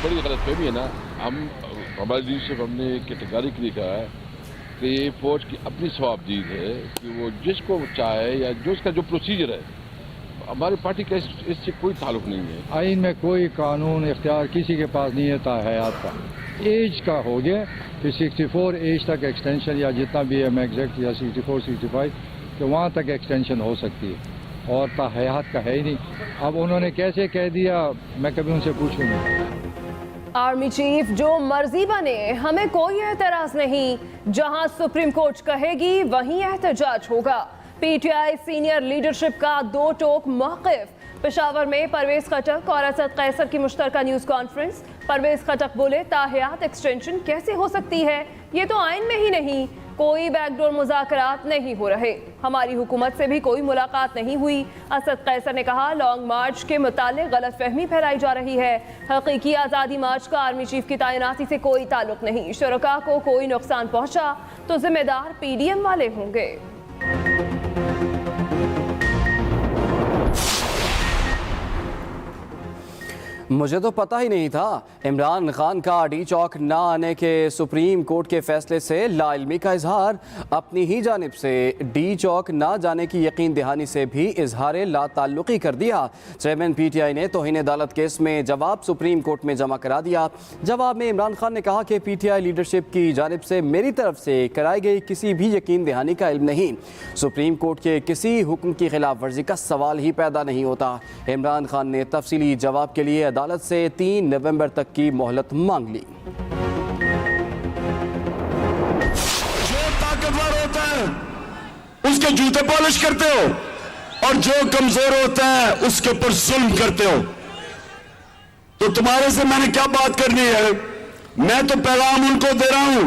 बड़ी गलतफहमी है ना। हमारी लीडरशिप हमने कैटेगरिकली कहा है कि ये फौज की अपनी सवाबदीद है कि वो जिसको चाहे या जो उसका जो प्रोसीजर है, हमारी पार्टी का इससे कोई ताल्लुक नहीं है। आइन में कोई कानून इख्तियार किसी के पास नहीं है हयात का। एज का हो गया कि 64 एज तक एक्सटेंशन या जितना भी है एग्जैक्ट या 64 65 तो वहाँ तक एक्सटेंशन हो सकती है और हयात का है ही नहीं। अब उन्होंने कैसे कह दिया, मैं कभी उनसे पूछूंगा। आर्मी चीफ जो मर्जी बने, हमें कोई एतराज नहीं। जहां सुप्रीम कोर्ट कहेगी वहीं एहतजाज होगा। पीटीआई सीनियर लीडरशिप का दो टोक मौक़िफ़। पेशावर में परवेज खटक और असद कैसर की मुश्तरका न्यूज़ कॉन्फ्रेंस। परवेज खटक बोले, ताहयात एक्सटेंशन कैसे हो सकती है? ये तो आइन में ही नहीं। कोई बैकडोर मुज़ाकरात नहीं हो रहे। हमारी हुकूमत से भी कोई मुलाकात नहीं हुई। असद कैसर ने कहा, लॉन्ग मार्च के मुतालिक गलतफहमी फैलाई जा रही है। हकीकी आज़ादी मार्च का आर्मी चीफ की तैनाती से कोई ताल्लुक नहीं। शुरका को कोई नुकसान पहुंचा तो जिम्मेदार पीडीएम वाले होंगे। मुझे तो पता ही नहीं था। इमरान खान का डी चौक ना आने के सुप्रीम कोर्ट के फैसले से लाइल्मी का इजहार। अपनी ही जानिब से डी चौक ना जाने की यकीन दहानी से भी इजहार ला ताल्लुकी कर दिया। चेयरमैन पीटीआई ने तौहीन अदालत केस में जवाब सुप्रीम कोर्ट में जमा करा दिया। जवाब में इमरान खान ने कहा कि पीटीआई लीडरशिप की जानिब से मेरी तरफ से कराई गई किसी भी यकीन दहानी का इल्म नहीं। सुप्रीम कोर्ट के किसी हुक्म की खिलाफ वर्जी का सवाल ही पैदा नहीं होता। इमरान खान ने तफसीली जवाब के लिए अदालत से 3 नवंबर तक की मोहलत मांग ली। जो ताकतवर होता है उसके जूते पॉलिश करते हो और जो कमजोर होता है उसके ऊपर जुल्म करते हो। तो तुम्हारे से मैंने क्या बात करनी है? मैं तो पैगाम उनको दे रहा हूं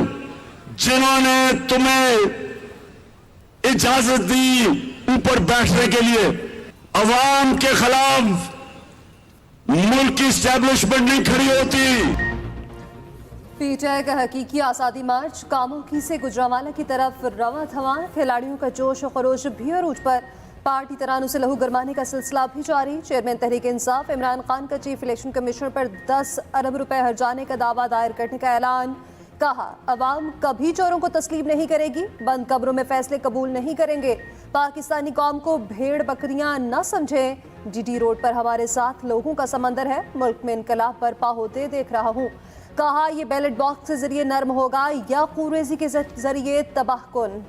जिन्होंने तुम्हें इजाजत दी ऊपर बैठने के लिए। अवाम के खिलाफ मुल्क की स्टैब्लिशमेंट नहीं खड़ी होती। पीटीआई का हकीकी आज़ादी मार्च कामों की से गुजरांवाला की तरफ रवा थवा। खिलाड़ियों का जोश और खरोश भी अरूज पर। पार्टी तरानू से लहू गरमाने का सिलसिला भी जारी। चेयरमैन तहरीक इंसाफ इमरान खान का चीफ इलेक्शन कमिश्नर पर 10 अरब रुपए हर्जाने का दावा दायर करने का ऐलान। कहा, अवाम कभी चोरों को तस्लीम नहीं करेगी। बंद कब्रों में फैसले कबूल नहीं करेंगे। पाकिस्तानी कौम को भेड़ बकरियां न समझें। जीटी रोड पर हमारे साथ लोगों का समंदर है। मुल्क में इनकलाब बर्पा होते देख रहा हूँ। कहा, ये बैलेट बॉक्स के जरिए नर्म होगा या कुरेजी के जरिए तबाहकुन।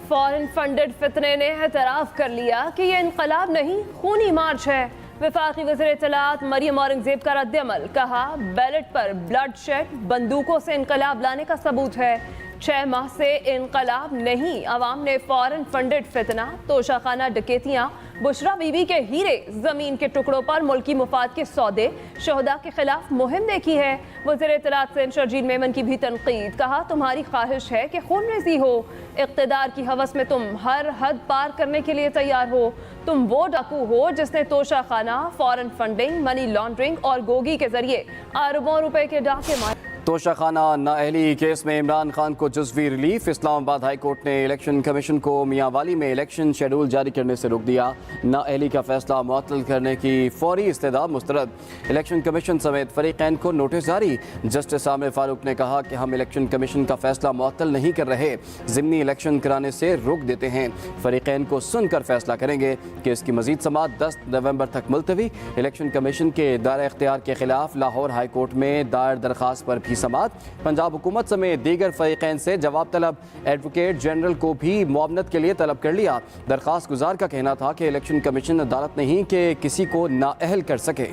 फॉरेन फंडेड फितने ने एतराफ़ कर लिया कि यह इनकलाब नहीं, खूनी मार्च है। वफाकी वज़ीर इत्तलात मरियम औरंगज़ेब का रद्द-ए-अमल। कहा, बैलेट पर ब्लड शेड बंदूकों से इनकलाब लाने का सबूत है। 6 माह से इनकलाब नहीं। अवाम ने फॉरेन फंडेड फितना, तोशाखाना डकैतियाँ, बुशरा बीबी के हीरे, जमीन के टुकड़ों पर मुल्की मुफाद के सौदे, शहदा के खिलाफ मुहिम देखी है। वज़ीर इत्तलात से शर्जील मेमन की भी तनकीद। कहा, तुम्हारी ख्वाहिश है कि खून रेजी हो। इक़्तिदार की हवस में तुम हर हद पार करने के लिए तैयार हो। तुम वो डाकू हो जिसने Toshakhana, foreign funding, money laundering और गोगी के जरिए अरबों रुपए के डाके मारे। तोशाखाना नाअहली केस में इमरान खान को जुज़वी रिलीफ। इस्लामाबाद हाई कोर्ट ने इलेक्शन कमीशन को मियांवाली में इलेक्शन शेड्यूल जारी करने से रोक दिया। नाअहली का फैसला मुअत्तल करने की फौरी इस्तदा मुस्तरद। इलेक्शन कमीशन समेत फरीकैन को नोटिस जारी। जस्टिस आमिर फारूक ने कहा कि हम इलेक्शन कमीशन का फैसला मुअत्तल नहीं कर रहे, ज़िमनी इलेक्शन कराने से रोक देते हैं। फरीकैन को सुनकर फैसला करेंगे। केस की मजीद समाअत 10 नवंबर तक मुलतवी। इलेक्शन कमीशन के दायरे इख्तियार के खिलाफ लाहौर हाई कोर्ट में दायर दरख्वास्त पर समात। पंजाब हुकूमत समेत दीगर फरीकैन से जवाब तलब। एडवोकेट जनरल को भी मुआवनत के लिए तलब कर लिया। दरख्वास्त गुजार का कहना था कि इलेक्शन कमीशन अदालत नहीं कि किसी को नाअहल कर सके।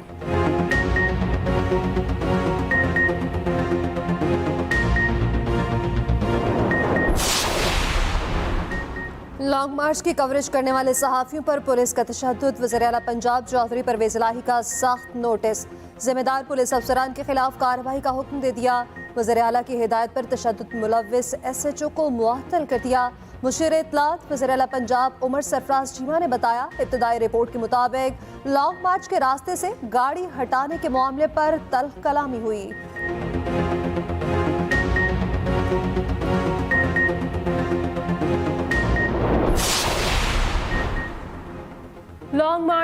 लॉन्ग मार्च की कवरेज करने वाले सहाफ़ियों पर पुलिस का तशद्दुद। वज़ीर आला पंजाब चौधरी परवेज़ इलाही का सख्त नोटिस। जिम्मेदार पुलिस अफसरान के खिलाफ कार्रवाई का हुक्म दे दिया। वज़ीर आला की हिदायत पर तशद्दुद मुलव्विस SHO को मुअत्तल कर दिया। मुशीर इत्तलात वज़ीर आला पंजाब उमर सरफराज चीमा ने बताया, इब्तदाई रिपोर्ट के मुताबिक लॉन्ग मार्च के रास्ते से गाड़ी हटाने के मामले पर तल्ख कलामी हुई।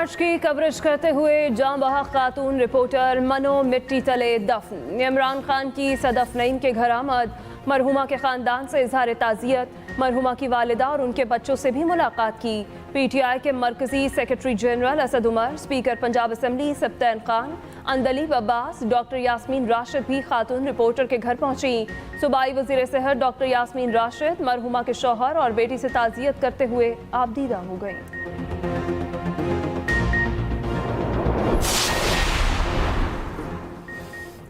मार्च की कवरेज करते हुए जाँ बहक खातून रिपोर्टर मनो मिट्टी तले दफन। इमरान खान की सदफ नईम के घर आमद, मरहुमा के खानदान से इजहार ताज़ियत, मरहुमा की वालिदा और उनके बच्चों से भी मुलाकात की। PTI के मरकजी secretary general Asad Umar, speaker Punjab assembly Sibtain Khan, Andleeb Abbas, doctor Yasmin Rashid भी खातून रिपोर्टर के घर पहुंची। सूबाई वजीर सेहत डॉक्टर यास्मीन राशिद मरहुमा के शौहर और बेटी से ताज़ियत करते हुए आबदीदा हो गई।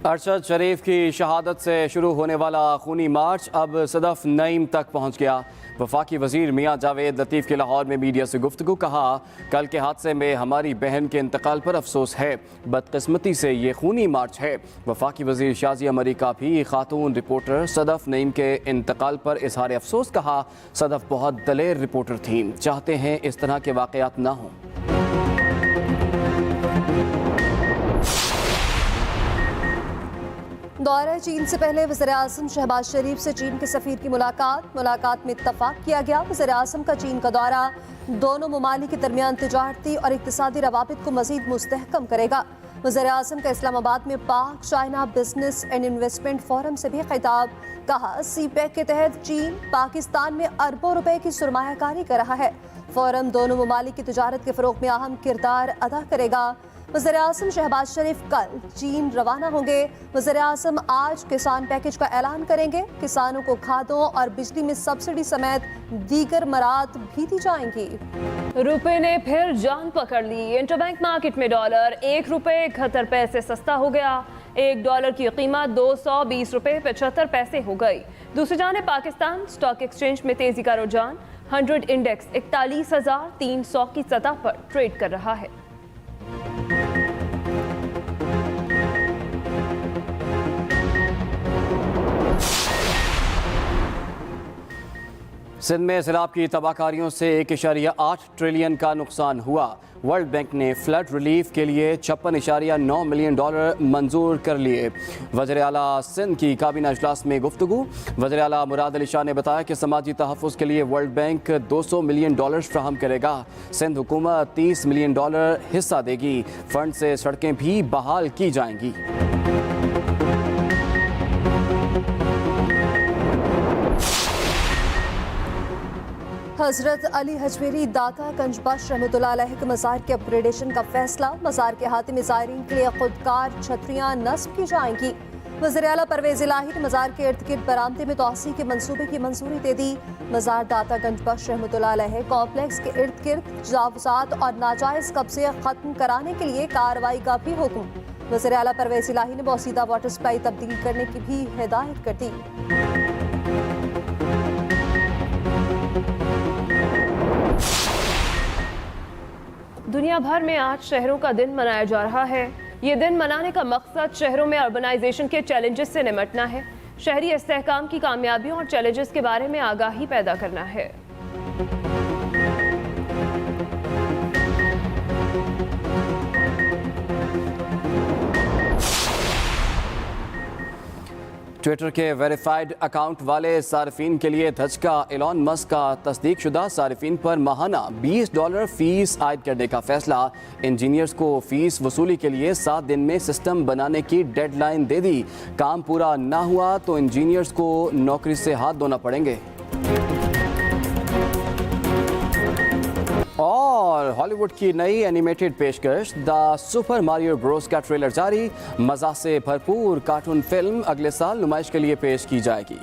अरशद शरीफ की शहादत से शुरू होने वाला खूनी मार्च अब सदफ नईम तक पहुंच गया। वफाकी वजीर मियां जावेद लतीफ़ के लाहौर में मीडिया से गुफ्तगू, कहा कल के हादसे में हमारी बहन के इंतकाल पर अफसोस है, बदकिस्मती से ये खूनी मार्च है। वफाकी वजीर शाजिया मरीका भी खातून रिपोर्टर सदफ नईम के इंतकाल पर इजहार अफसोस, कहा सदफ बहुत दलेर रिपोर्टर थी, चाहते हैं इस तरह के वाक़यात ना हों। दौरे चीन से पहले वज़ीर-ए-आज़म शहबाज शरीफ से चीन के सफ़ीर की मुलाकात में इत्तफाक किया गया। वज़ीर-ए-आज़म का चीन का दौरा दोनों ममालिक के दरमियान तिजारती और इक़्तिसादी रवाबित को मज़ीद मुस्तहकम करेगा। वज़ीर-ए-आज़म का इस्लामाबाद में पाक China business and investment forum से भी खिताब, कहा CPEC के तहत चीन पाकिस्तान में अरबों रुपए की सरमायाकारी कर रहा है। फोरम दोनों ममालिक की तिजारत के फ़रोग़ में अहम किरदार अदा करेगा। वज़ीर-ए-आज़म शहबाज शरीफ कल चीन रवाना होंगे। वज़ीर-ए-आज़म आज किसान पैकेज का ऐलान करेंगे। किसानों को खादों और बिजली में सब्सिडी समेत दीगर मराद भी दी जाएंगी। रुपए ने फिर जान पकड़ ली। इंटरबैंक मार्केट में डॉलर 1 रुपए 71 पैसे सस्ता हो गया। $1 की कीमत 220 रुपए 75 पैसे हो गई। दूसरी जानिब पाकिस्तान स्टॉक एक्सचेंज में तेजी का रुझान, 100 इंडेक्स 41,300 की सतह पर ट्रेड कर रहा है। सिंध में सैलाब की तबाहकारियों से 1.8 ट्रिलियन का नुकसान हुआ। वर्ल्ड बैंक ने फ्लड रिलीफ के लिए $56.9 मिलियन मंजूर कर लिए। वज़ीर आला सिंध की काबीना इजलास में गुफ्तगू, वज़ीर आला मुराद अली शाह ने बताया कि समाजी तहफ़्फ़ुज़ के लिए वर्ल्ड बैंक $200 मिलियन फ्राहम करेगा। सिंध हुकूमत $30 मिलियन हिस्सा देगी। फंड से सड़कें भी बहाल की जाएंगी। हजरत अली हजवेरी दाता गंजबख्श रहमतुल्लाह अलैह के मज़ार के अपग्रेडेशन का फैसला, मज़ार के हाथे में ज़ायरीन के लिए खुदकार छतरियाँ नस्ब की जाएंगी। वज़ीर आला परवेज़ इलाही ने मज़ार के इर्द गिर्द बरामदे में तोसी के मंसूबे की मंजूरी दे दी। मज़ार दाता गंजबख्श रहमतुल्लाह अलैह कॉम्प्लेक्स के इर्द गिर्द तजावुज़ात और नाजायज़ कब्जे ख़त्म कराने के लिए कार्रवाई का भी हुक्म। वज़ीर आला परवेज़ इलाही ने बोसीदा वाटर सप्लाई तब्दील करने की भी हिदायत कर दी। दुनिया भर में आज शहरों का दिन मनाया जा रहा है। ये दिन मनाने का मकसद शहरों में अर्बनाइजेशन के चैलेंजेस से निपटना है, शहरी इस्तेहकाम की कामयाबियों और चैलेंजेस के बारे में आगाही पैदा करना है। ट्विटर के वेरीफाइड अकाउंट वाले सार्फिन के लिए धचका, एलॉन मस्क का तस्दीक शुदा सार्फिन पर माहाना $20 फीस आयद करने का फैसला। इंजीनियर्स को फीस वसूली के लिए 7 दिन में सिस्टम बनाने की डेडलाइन दे दी। काम पूरा ना हुआ तो इंजीनियर्स को नौकरी से हाथ धोना पड़ेंगे। और हॉलीवुड की नई एनिमेटेड पेशकश द सुपर मारियो ब्रोस का ट्रेलर जारी। मज़ा से भरपूर कार्टून फिल्म अगले साल नुमाइश के लिए पेश की जाएगी।